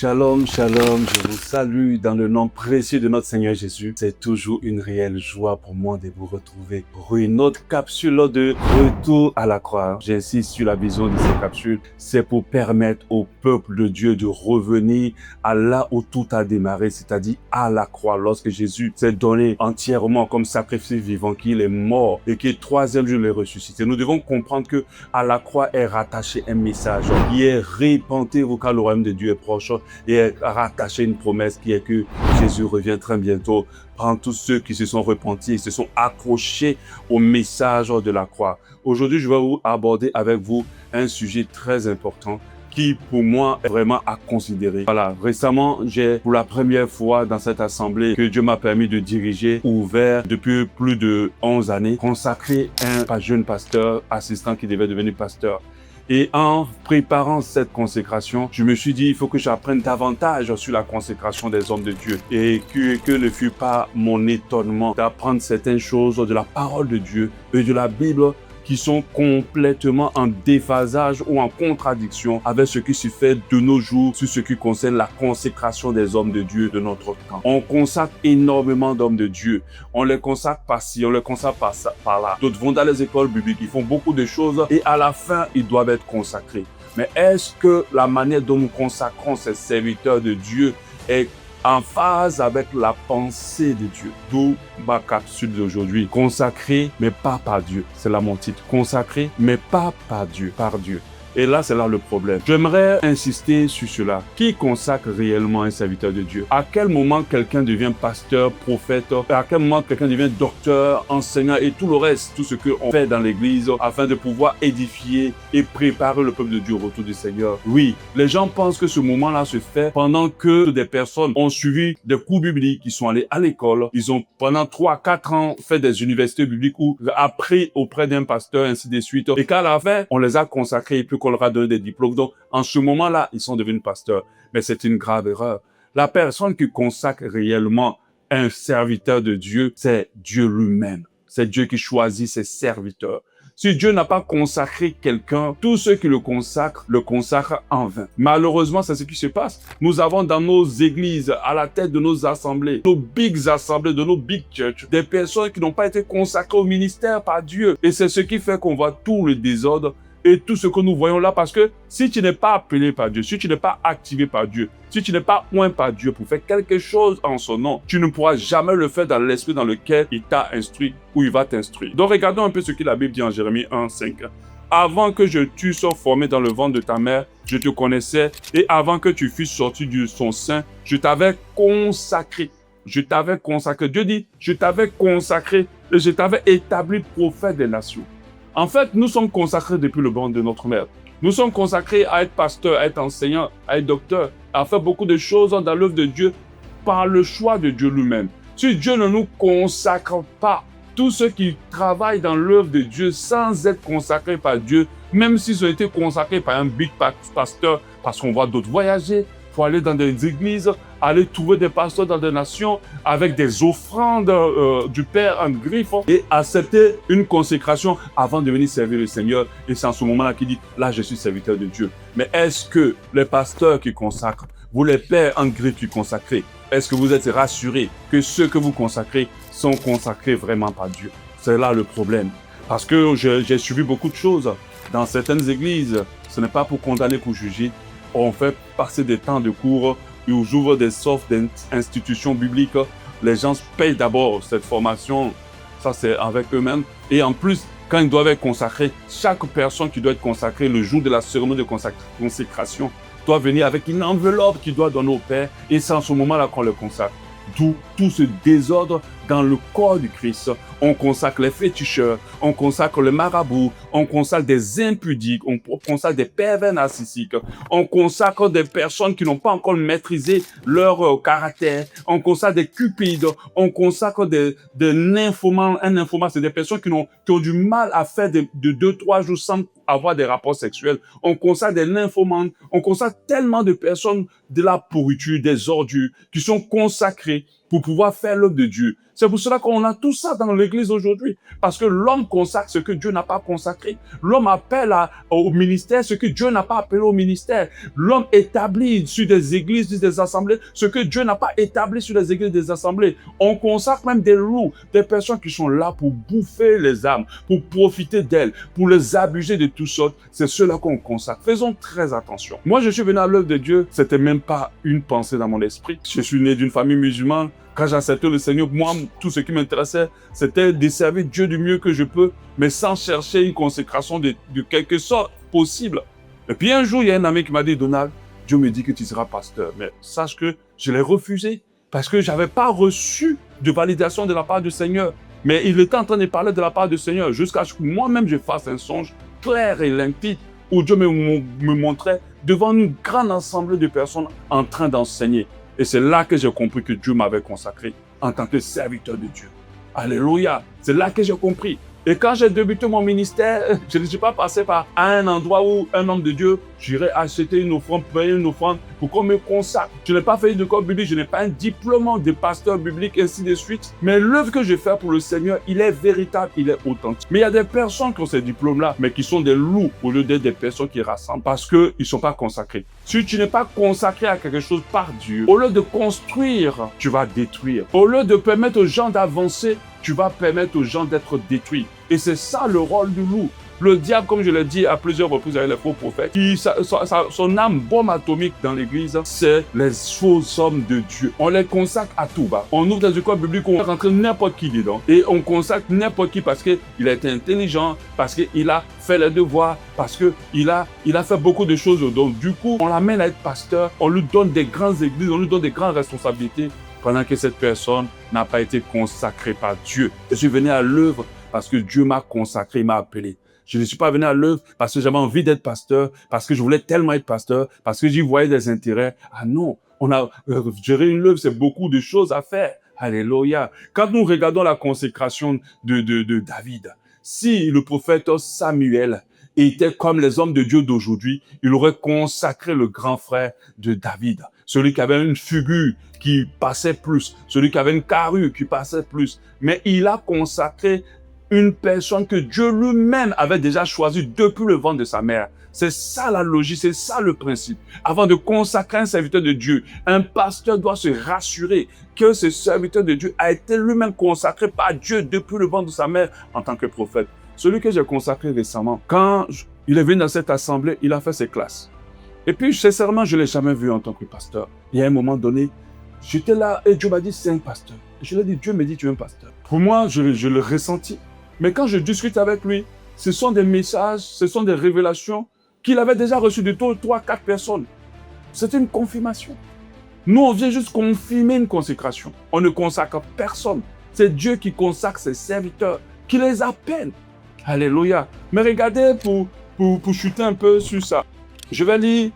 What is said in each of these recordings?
Shalom, shalom, je vous salue dans le nom précieux de notre Seigneur Jésus. C'est toujours une réelle joie pour moi de vous retrouver pour une autre capsule de retour à la croix. J'insiste sur la vision de ces capsules. C'est pour permettre au peuple de Dieu de revenir à là où tout a démarré, c'est-à-dire à la croix, lorsque Jésus s'est donné entièrement comme sacrifice vivant, qu'il est mort et que troisième jour il est ressuscité. Nous devons comprendre que à la croix est rattaché un message qui est répentez-vous car le royaume de Dieu est proche, et est rattaché une promesse qui est que Jésus revient très bientôt. Prends tous ceux qui se sont repentis et se sont accrochés au message de la croix. Aujourd'hui, je vais vous aborder avec vous un sujet très important qui, pour moi, est vraiment à considérer. Voilà, récemment, j'ai, pour la première fois dans cette assemblée que Dieu m'a permis de diriger, ouvert depuis plus de 11 années, consacré un jeune pasteur, assistant qui devait devenir pasteur. Et en préparant cette consécration, je me suis dit, il faut que j'apprenne davantage sur la consécration des hommes de Dieu. Et que ne fut pas mon étonnement d'apprendre certaines choses de la parole de Dieu et de la Bible qui sont complètement en déphasage ou en contradiction avec ce qui se fait de nos jours sur ce qui concerne la consécration des hommes de Dieu de notre temps. On consacre énormément d'hommes de Dieu. On les consacre par-ci, on les consacre par-là. D'autres vont dans les écoles bibliques, ils font beaucoup de choses et à la fin, ils doivent être consacrés. Mais est-ce que la manière dont nous consacrons ces serviteurs de Dieu est en phase avec la pensée de Dieu? D'où ma capsule d'aujourd'hui. Consacré, mais pas par Dieu. C'est là mon titre. Consacré, mais pas par Dieu. Par Dieu. Et là, c'est là le problème. J'aimerais insister sur cela. Qui consacre réellement un serviteur de Dieu? À quel moment quelqu'un devient pasteur, prophète? À quel moment quelqu'un devient docteur, enseignant et tout le reste, tout ce qu'on fait dans l'église afin de pouvoir édifier et préparer le peuple de Dieu au retour du Seigneur? Oui, les gens pensent que ce moment-là se fait pendant que des personnes ont suivi des cours bibliques, ils sont allés à l'école, ils ont pendant 3-4 ans fait des universités bibliques ou appris auprès d'un pasteur, ainsi de suite. Et qu'à la fin, on les a consacrés et puis qu'on leur a donné des diplômes. Donc, en ce moment-là, ils sont devenus pasteurs. Mais c'est une grave erreur. La personne qui consacre réellement un serviteur de Dieu, c'est Dieu lui-même. C'est Dieu qui choisit ses serviteurs. Si Dieu n'a pas consacré quelqu'un, tous ceux qui le consacrent en vain. Malheureusement, c'est ce qui se passe. Nous avons dans nos églises, à la tête de nos assemblées, nos big assemblées, de nos big church, des personnes qui n'ont pas été consacrées au ministère par Dieu. Et c'est ce qui fait qu'on voit tout le désordre et tout ce que nous voyons là, parce que si tu n'es pas appelé par Dieu, si tu n'es pas activé par Dieu, si tu n'es pas oint par Dieu pour faire quelque chose en son nom, tu ne pourras jamais le faire dans l'esprit dans lequel il t'a instruit ou il va t'instruire. Donc regardons un peu ce que la Bible dit en Jérémie 1:5. Avant que je t'eusse formé dans le ventre de ta mère, je te connaissais, et avant que tu fusses sorti de son sein, je t'avais consacré. Je t'avais consacré. Dieu dit, je t'avais consacré et je t'avais établi prophète des nations. En fait, nous sommes consacrés depuis le ventre de notre mère. Nous sommes consacrés à être pasteur, à être enseignant, à être docteur, à faire beaucoup de choses dans l'œuvre de Dieu par le choix de Dieu lui-même. Si Dieu ne nous consacre pas, tous ceux qui travaillent dans l'œuvre de Dieu sans être consacrés par Dieu, même s'ils ont été consacrés par un big pasteur, parce qu'on voit d'autres voyager, pour aller dans des églises, aller trouver des pasteurs dans des nations avec des offrandes du Père en griffe et accepter une consécration avant de venir servir le Seigneur. Et c'est en ce moment-là qu'il dit, là je suis serviteur de Dieu. Mais est-ce que les pasteurs qui consacrent, vous les pères en griffe qui consacrez, est-ce que vous êtes rassurés que ceux que vous consacrez sont consacrés vraiment par Dieu? C'est là le problème. Parce que j'ai suivi beaucoup de choses dans certaines églises. Ce n'est pas pour condamner, pour juger. On fait passer des temps de cours, ils ouvrent des softs d'institutions bibliques. Les gens payent d'abord cette formation, ça c'est avec eux-mêmes. Et en plus, quand ils doivent être consacrés, chaque personne qui doit être consacrée le jour de la cérémonie de consécration doit venir avec une enveloppe qu'il doit donner au Père. Et c'est en ce moment-là qu'on le consacre. D'où tout ce désordre dans le corps du Christ. On consacre les féticheurs, on consacre le marabout, on consacre des impudiques, on consacre des pervers narcissiques, on consacre des personnes qui n'ont pas encore maîtrisé leur caractère, on consacre des cupides, on consacre des nymphomanes. Un nymphomane, c'est des personnes qui ont du mal à faire de 2-3 jours sans avoir des rapports sexuels. On consacre des nymphomanes, on consacre tellement de personnes de la pourriture, des ordures, qui sont consacrées pour pouvoir faire l'œuvre de Dieu. C'est pour cela qu'on a tout ça dans l'église aujourd'hui. Parce que l'homme consacre ce que Dieu n'a pas consacré. L'homme appelle au ministère ce que Dieu n'a pas appelé au ministère. L'homme établit sur des églises, sur des assemblées, ce que Dieu n'a pas établi sur les églises, des assemblées. On consacre même des loups, des personnes qui sont là pour bouffer les âmes, pour profiter d'elles, pour les abuser de toutes sortes. C'est cela qu'on consacre. Faisons très attention. Moi, je suis venu à l'œuvre de Dieu. C'était même pas une pensée dans mon esprit. Je suis né d'une famille musulmane. Quand j'ai accepté le Seigneur, moi, tout ce qui m'intéressait, c'était de servir Dieu du mieux que je peux, mais sans chercher une consécration de quelque sorte possible. Et puis un jour, il y a un ami qui m'a dit, Donald, Dieu me dit que tu seras pasteur. Mais sache que je l'ai refusé parce que je n'avais pas reçu de validation de la part du Seigneur. Mais il était en train de parler de la part du Seigneur jusqu'à ce que moi-même je fasse un songe clair et limpide où Dieu me montrait devant une grande assemblée de personnes en train d'enseigner. Et c'est là que j'ai compris que Dieu m'avait consacré en tant que serviteur de Dieu. Alléluia. C'est là que j'ai compris. Et quand j'ai débuté mon ministère, je ne suis pas passé par un endroit où un homme de Dieu, j'irais acheter une offrande, payer une offrande pour qu'on me consacre. Je n'ai pas fait d'école biblique, je n'ai pas un diplôme de pasteur biblique, ainsi de suite. Mais l'œuvre que je fais pour le Seigneur, il est véritable, il est authentique. Mais il y a des personnes qui ont ces diplômes-là, mais qui sont des loups au lieu d'être des personnes qui rassemblent parce qu'ils ne sont pas consacrés. Si tu n'es pas consacré à quelque chose par Dieu, au lieu de construire, tu vas détruire. Au lieu de permettre aux gens d'avancer, tu vas permettre aux gens d'être détruits. Et c'est ça le rôle du loup. Le diable, comme je l'ai dit à plusieurs reprises avec les faux prophètes, son âme bombe atomique dans l'église, c'est les fausses hommes de Dieu. On les consacre à tout bas. On ouvre des écoles bibliques, on rentre n'importe qui dedans. Et on consacre n'importe qui parce qu'il a été intelligent, parce qu'il a fait les devoirs, parce qu'il a fait beaucoup de choses. Donc du coup, on l'amène à être pasteur, on lui donne des grandes églises, on lui donne des grandes responsabilités, pendant que cette personne n'a pas été consacrée par Dieu. Je suis venu à l'œuvre parce que Dieu m'a consacré, il m'a appelé. Je ne suis pas venu à l'œuvre parce que j'avais envie d'être pasteur, parce que je voulais tellement être pasteur, parce que j'y voyais des intérêts. Ah non, gérer une œuvre, c'est beaucoup de choses à faire. Alléluia. Quand nous regardons la consécration de David, si le prophète Samuel était comme les hommes de Dieu d'aujourd'hui, il aurait consacré le grand frère de David, celui qui avait une figure qui passait plus, celui qui avait une carrure qui passait plus. Mais il a consacré une personne que Dieu lui-même avait déjà choisie depuis le ventre de sa mère. C'est ça la logique, c'est ça le principe. Avant de consacrer un serviteur de Dieu, un pasteur doit se rassurer que ce serviteur de Dieu a été lui-même consacré par Dieu depuis le ventre de sa mère en tant que prophète. Celui que j'ai consacré récemment, quand il est venu dans cette assemblée, il a fait ses classes. Et puis, sincèrement, je ne l'ai jamais vu en tant que pasteur. Il y a un moment donné, j'étais là et Dieu m'a dit, c'est un pasteur. Je lui ai dit, Dieu me dit, tu es un pasteur. Pour moi, je le ressentis. Mais quand je discute avec lui, ce sont des messages, ce sont des révélations qu'il avait déjà reçues de 3, 4 personnes. C'est une confirmation. Nous, on vient juste confirmer une consécration. On ne consacre personne. C'est Dieu qui consacre ses serviteurs, qui les appelle. Alléluia. Mais regardez, pour chuter un peu sur ça, je vais lire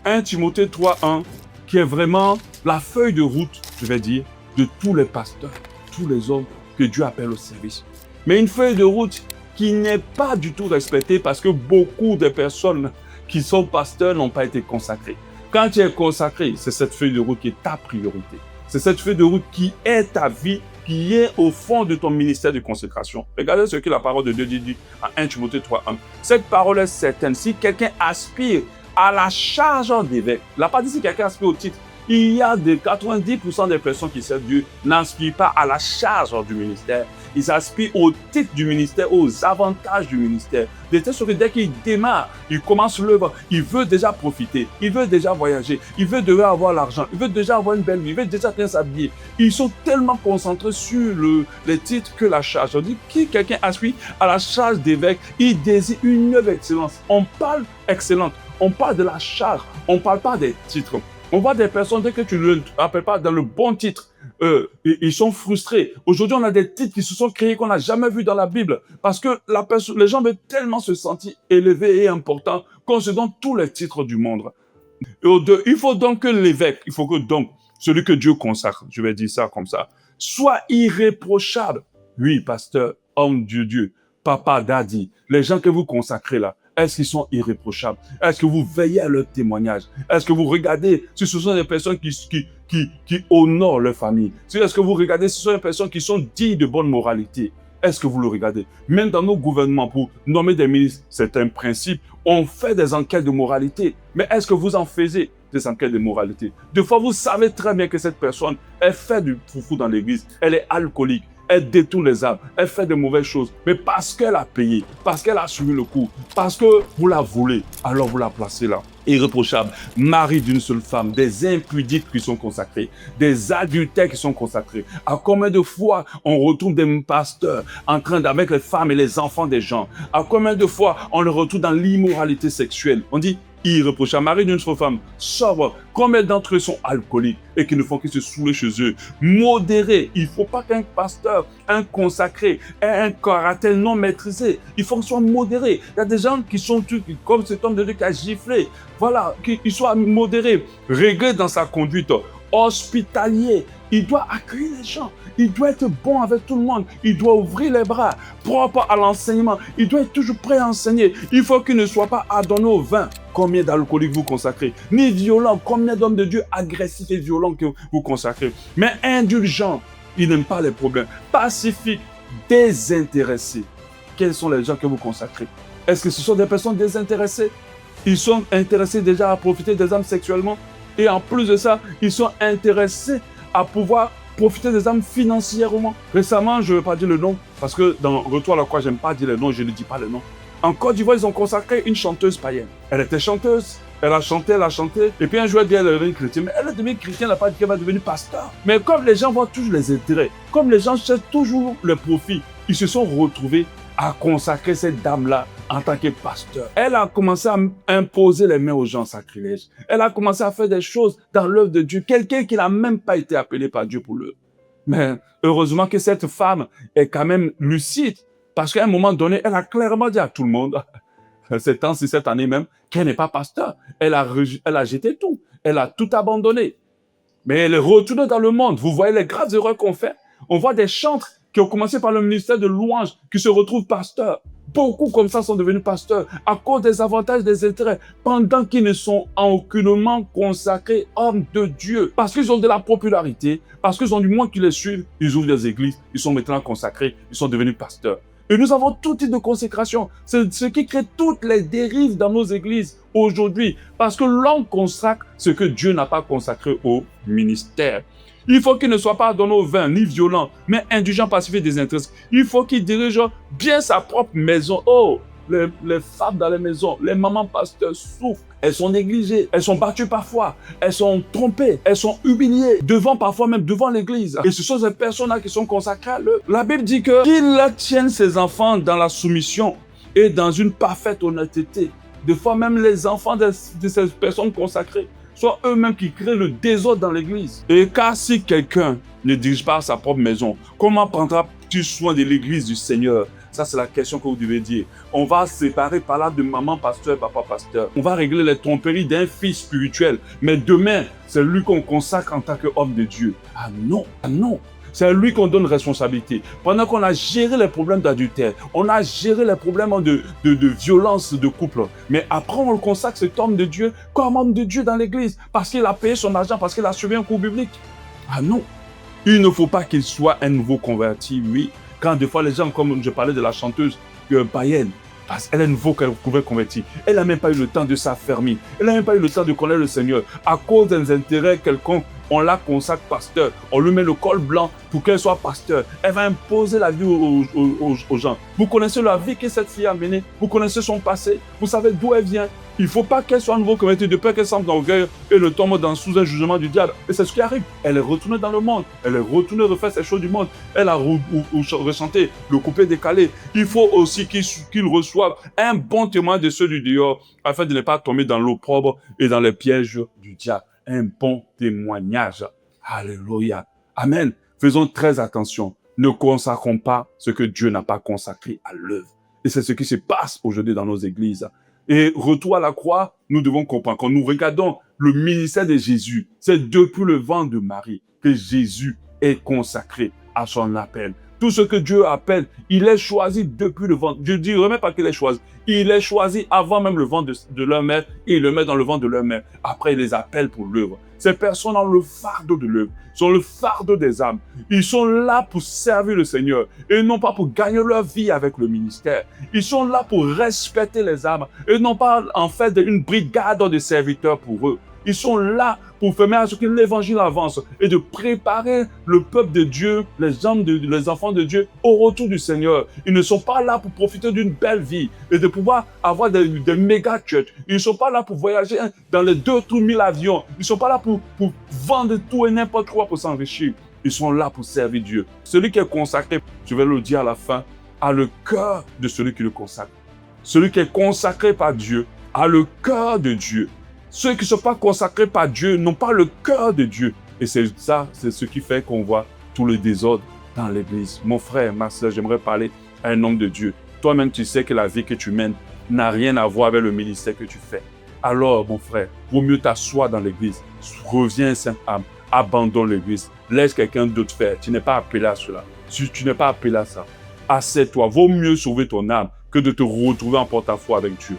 1 Timothée 3:1, qui est vraiment la feuille de route, je vais dire, de tous les pasteurs, tous les hommes que Dieu appelle au service. Mais une feuille de route qui n'est pas du tout respectée parce que beaucoup de personnes qui sont pasteurs n'ont pas été consacrées. Quand tu es consacré, c'est cette feuille de route qui est ta priorité. C'est cette feuille de route qui est ta vie, qui est au fond de ton ministère de consécration. Regardez ce que la parole de Dieu dit à 1 Timothée 3:1. Cette parole est certaine. Si quelqu'un aspire à la charge d'évêque, la partie si quelqu'un aspire au titre, il y a de 90% des personnes qui servent Dieu n'aspirent pas à la charge du ministère. Ils aspirent au titre du ministère, aux avantages du ministère. De telle sorte que dès qu'il démarre, il commence l'œuvre, il veut déjà profiter, il veut déjà voyager, il veut déjà avoir l'argent, il veut déjà avoir une belle vie, il veut déjà bien s'habiller. Ils sont tellement concentrés sur les titres que la charge. On dit que quelqu'un aspire à la charge d'évêque, il désire une œuvre excellence. On parle excellente, on parle de la charge, on ne parle pas des titres. On voit des personnes, dès que tu ne l'appelles pas dans le bon titre, ils sont frustrés. Aujourd'hui, on a des titres qui se sont créés qu'on n'a jamais vus dans la Bible. Parce que les gens veulent tellement se sentir élevés et importants qu'on se donne tous les titres du monde. Il faut donc que l'évêque, il faut que donc celui que Dieu consacre, je vais dire ça comme ça, soit irréprochable. Oui, pasteur, homme de Dieu, papa, daddy, les gens que vous consacrez là, est-ce qu'ils sont irréprochables? Est-ce que vous veillez à leur témoignage? Est-ce que vous regardez si ce sont des personnes qui qui honorent leur famille. Est-ce que vous regardez, ce sont des personnes qui sont dignes de bonne moralité. Est-ce que vous le regardez? Même dans nos gouvernements, pour nommer des ministres, c'est un principe. On fait des enquêtes de moralité. Mais est-ce que vous en faisiez des enquêtes de moralité? Des fois, vous savez très bien que cette personne, elle fait du foufou dans l'église. Elle est alcoolique. Elle détourne les âmes, elle fait de mauvaises choses. Mais parce qu'elle a payé, parce qu'elle a suivi le coup, parce que vous la voulez, alors vous la placez là. Irréprochable, mari d'une seule femme, des impudiques qui sont consacrés, des adultères qui sont consacrés. À combien de fois on retrouve des pasteurs en train d'avec les femmes et les enfants des gens? À combien de fois on les retrouve dans l'immoralité sexuelle? On dit irréprochable, mari d'une seule femme, sobre. Combien d'entre eux sont alcooliques et qui ne font que se saouler chez eux? Modéré. Il ne faut pas qu'un pasteur, un consacré, ait un caractère non maîtrisé. Il faut qu'il soit modéré. Il y a des gens qui sont comme cet homme de Dieu qui a giflé. Voilà, qu'il soit modéré, réglé dans sa conduite, hospitalier. Il doit accueillir les gens. Il doit être bon avec tout le monde. Il doit ouvrir les bras, propre à l'enseignement. Il doit être toujours prêt à enseigner. Il faut qu'il ne soit pas adonné au vin. Combien d'alcooliques vous consacrez? Ni violents. Combien d'hommes de Dieu agressifs et violents que vous consacrez? Mais indulgents. Il n'aime pas les problèmes. Pacifiques, désintéressés. Quels sont les gens que vous consacrez? Est-ce que ce sont des personnes désintéressées? Ils sont intéressés déjà à profiter des âmes sexuellement. Et en plus de ça, ils sont intéressés à pouvoir profiter des âmes financièrement. Récemment, je ne vais pas dire le nom, parce que dans Retour à la croix, je n'aime pas dire le nom, je ne dis pas le nom. En Côte d'Ivoire, ils ont consacré une chanteuse païenne. Elle était chanteuse, elle a chanté, et puis un jour, elle dit qu'elle est devenue chrétienne. Mais elle est devenue chrétienne, elle n'a pas dit qu'elle va devenir pasteur. Mais comme les gens voient toujours les intérêts, comme les gens cherchent toujours le profit, ils se sont retrouvés à consacrer cette dame-là en tant que pasteur. Elle a commencé à imposer les mains aux gens sacrilèges. Elle a commencé à faire des choses dans l'œuvre de Dieu. Quelqu'un qui n'a même pas été appelé par Dieu pour l'œuvre. Mais heureusement que cette femme est quand même lucide. Parce qu'à un moment donné, elle a clairement dit à tout le monde, cette année même, qu'elle n'est pas pasteur. Elle a jeté tout. Elle a tout abandonné. Mais elle est retournée dans le monde. Vous voyez les graves erreurs qu'on fait. On voit des chantres qui ont commencé par le ministère de louange, qui se retrouvent pasteurs. Beaucoup comme ça sont devenus pasteurs à cause des avantages, des intérêts, pendant qu'ils ne sont aucunement consacrés hommes de Dieu. Parce qu'ils ont de la popularité, parce qu'ils ont du monde qui les suivent, ils ouvrent des églises, ils sont maintenant consacrés, ils sont devenus pasteurs. Et nous avons tout type de consécration. C'est ce qui crée toutes les dérives dans nos églises aujourd'hui. Parce que l'on consacre ce que Dieu n'a pas consacré au ministère. Il faut qu'il ne soit pas donné au vin, ni violent, mais indulgent, pacifié, désintéressé. Il faut qu'il dirige bien sa propre maison. Oh, les femmes dans les maisons, les mamans pasteurs souffrent. Elles sont négligées, elles sont battues parfois, elles sont trompées, elles sont humiliées, parfois même devant l'église. Et ce sont ces personnes-là qui sont consacrées à l'œuvre. La Bible dit qu'il tienne ses enfants dans la soumission et dans une parfaite honnêteté. Des fois même les enfants de ces personnes consacrées sont eux-mêmes qui créent le désordre dans l'église. Et car si quelqu'un ne dirige pas sa propre maison, comment prendra-t-il soin de l'église du Seigneur? Ça, c'est la question que vous devez dire. On va séparer par là de maman pasteur, papa pasteur. On va régler les tromperies d'un fils spirituel. Mais demain, c'est lui qu'on consacre en tant qu'homme de Dieu. Ah non, ah non. C'est à lui qu'on donne responsabilité. Pendant qu'on a géré les problèmes d'adultère, on a géré les problèmes de violence de couple. Mais après, on le consacre cet homme de Dieu comme homme de Dieu dans l'église. Parce qu'il a payé son argent, parce qu'il a suivi un cours biblique. Ah non. Il ne faut pas qu'il soit un nouveau converti, oui. Quand des fois les gens, comme je parlais de la chanteuse païenne, parce qu'elle est nouveau convertie, elle n'a même pas eu le temps de s'affermir, elle n'a même pas eu le temps de connaître le Seigneur. À cause des intérêts quelconques, on la consacre pasteur, on lui met le col blanc pour qu'elle soit pasteur. Elle va imposer la vie aux gens. Vous connaissez la vie que cette fille a menée, vous connaissez son passé, vous savez d'où elle vient. Il ne faut pas qu'elle soit nouveau convertie de peur qu'elle semble d'orgueil et ne tombe sous un jugement du diable. Et c'est ce qui arrive. Elle est retournée dans le monde. Elle est retournée refaire ces choses du monde. Elle a rechanté le coupé décalé. Il faut aussi qu'il reçoive un bon témoin de ceux du dehors afin de ne pas tomber dans l'opprobre et dans les pièges du diable. Un bon témoignage. Alléluia. Amen. Faisons très attention. Ne consacrons pas ce que Dieu n'a pas consacré à l'œuvre. Et c'est ce qui se passe aujourd'hui dans nos églises. Et retour à la croix, nous devons comprendre, quand nous regardons le ministère de Jésus, c'est depuis le ventre de Marie que Jésus est consacré à son appel. Tout ce que Dieu appelle, il est choisi depuis le ventre. Je ne dirais même pas qu'il est choisi. Il est choisi avant même le ventre de leur mère et il le met dans le ventre de leur mère. Après, il les appelle pour l'œuvre. Ces personnes ont le fardeau de l'œuvre, sont le fardeau des âmes. Ils sont là pour servir le Seigneur et non pas pour gagner leur vie avec le ministère. Ils sont là pour respecter les âmes et non pas en fait une brigade de serviteurs pour eux. Ils sont là pour faire à ce que l'évangile avance et de préparer le peuple de Dieu, les enfants de Dieu au retour du Seigneur. Ils ne sont pas là pour profiter d'une belle vie et de pouvoir avoir des méga church. Ils ne sont pas là pour voyager dans les 2-3 000 avions. Ils ne sont pas là pour vendre tout et n'importe quoi pour s'enrichir. Ils sont là pour servir Dieu. Celui qui est consacré, je vais le dire à la fin, a le cœur de celui qui le consacre. Celui qui est consacré par Dieu a le cœur de Dieu. Ceux qui ne sont pas consacrés par Dieu n'ont pas le cœur de Dieu. Et c'est ça, c'est ce qui fait qu'on voit tout le désordre dans l'église. Mon frère, ma soeur, j'aimerais parler à un homme de Dieu. Toi-même, tu sais que la vie que tu mènes n'a rien à voir avec le ministère que tu fais. Alors, mon frère, vaut mieux t'asseoir dans l'église. Reviens, sainte âme. Abandonne l'église. Laisse quelqu'un d'autre faire. Tu n'es pas appelé à cela. Tu n'es pas appelé à ça. Assieds-toi. Vaut mieux sauver ton âme que de te retrouver en porte-à-faux avec Dieu.